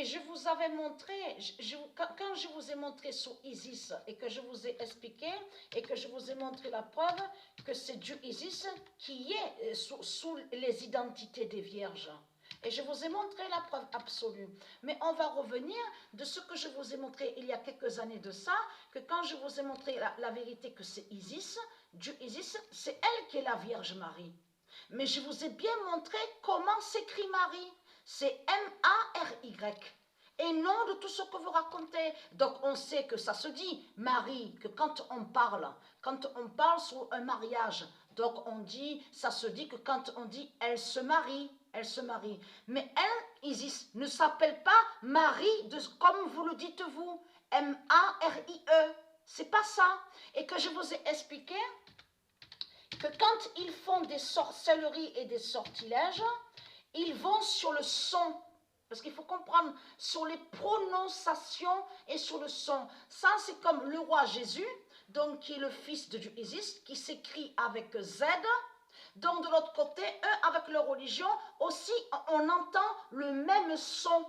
Et je vous avais montré, quand je vous ai montré sur Isis et que je vous ai expliqué et que je vous ai montré la preuve que c'est Dieu Isis qui est sous les identités des vierges. Et je vous ai montré la preuve absolue. Mais on va revenir de ce que je vous ai montré il y a quelques années de ça, que quand je vous ai montré la vérité que c'est Isis, Dieu Isis, c'est elle qui est la Vierge Marie. Mais je vous ai bien montré comment s'écrit Marie. C'est M-A-R-Y. Et non de tout ce que vous racontez. Donc on sait que ça se dit, Marie, que quand on parle sur un mariage, donc on dit, ça se dit que quand on dit elle se marie. Mais elle, Isis, ne s'appelle pas Marie, comme vous le dites vous, M-A-R-I-E. C'est pas ça. Et que je vous ai expliqué que quand ils font des sorcelleries et des sortilèges, ils vont sur le son. Parce qu'il faut comprendre, sur les prononciations et sur le son. Ça, c'est comme le roi Jésus, donc qui est le fils de Dieu Isis, qui s'écrit avec Z. Donc de l'autre côté, eux, avec leur religion, aussi, on entend le même son.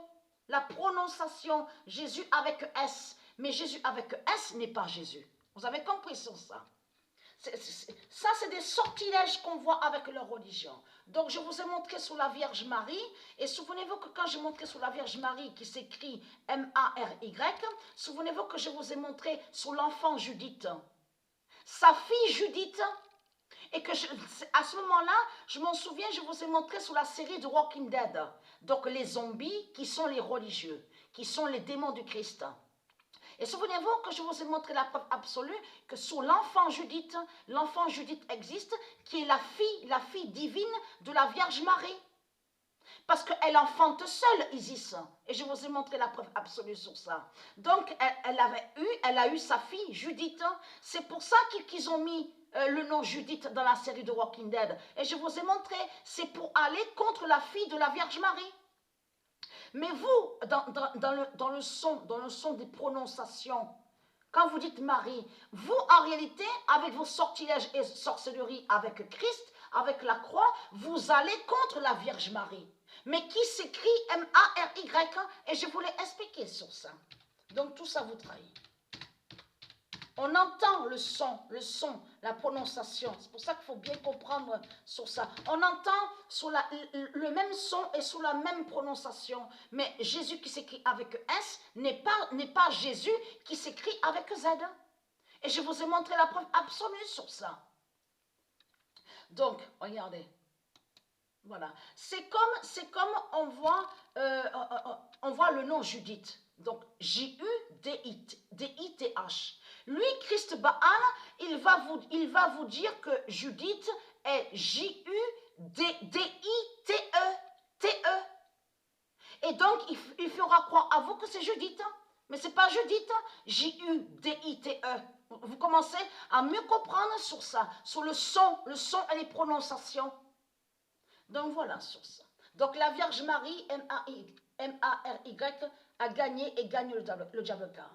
La prononciation, Jésus avec S. Mais Jésus avec S n'est pas Jésus. Vous avez compris sur ça? Ça, c'est des sortilèges qu'on voit avec leur religion. Donc, je vous ai montré sur la Vierge Marie. Et souvenez-vous que quand j'ai montré sur la Vierge Marie, qui s'écrit M-A-R-Y, souvenez-vous que je vous ai montré sur l'enfant Judith. Sa fille Judith. Et que à ce moment-là, je m'en souviens, je vous ai montré sur la série de Walking Dead. Donc, les zombies qui sont les religieux, qui sont les démons du Christ. Et souvenez-vous que je vous ai montré la preuve absolue que sur l'enfant Judith existe, qui est la fille divine de la Vierge Marie. Parce qu'elle enfante seule, Isis. Et je vous ai montré la preuve absolue sur ça. Donc, elle a eu sa fille, Judith. C'est pour ça qu'ils ont mis le nom Judith dans la série de Walking Dead. Et je vous ai montré, c'est pour aller contre la fille de la Vierge Marie. Mais vous, dans le son des prononciations, quand vous dites Marie, vous, en réalité, avec vos sortilèges et sorcelleries avec Christ, avec la croix, vous allez contre la Vierge Marie. Mais qui s'écrit M-A-R-Y, et je vous l'ai expliqué sur ça. Donc tout ça vous trahit. On entend le son, la prononciation. C'est pour ça qu'il faut bien comprendre sur ça. On entend sur le même son et sur la même prononciation. Mais Jésus qui s'écrit avec S n'est pas Jésus qui s'écrit avec Z. Et je vous ai montré la preuve absolue sur ça. Donc, regardez. Voilà. C'est comme on voit le nom Judith. Donc, J-U-D-I-T-H. Lui, Christ Baal, il va vous dire que Judith est J-U-D-I-T-E. T-E. Et donc, il fera croire à vous que c'est Judith. Mais ce n'est pas Judith. J-U-D-I-T-E. Vous commencez à mieux comprendre sur ça, sur le son et les prononciations. Donc, voilà sur ça. Donc, la Vierge Marie, M-A-R-Y, a gagné et gagne le diable car.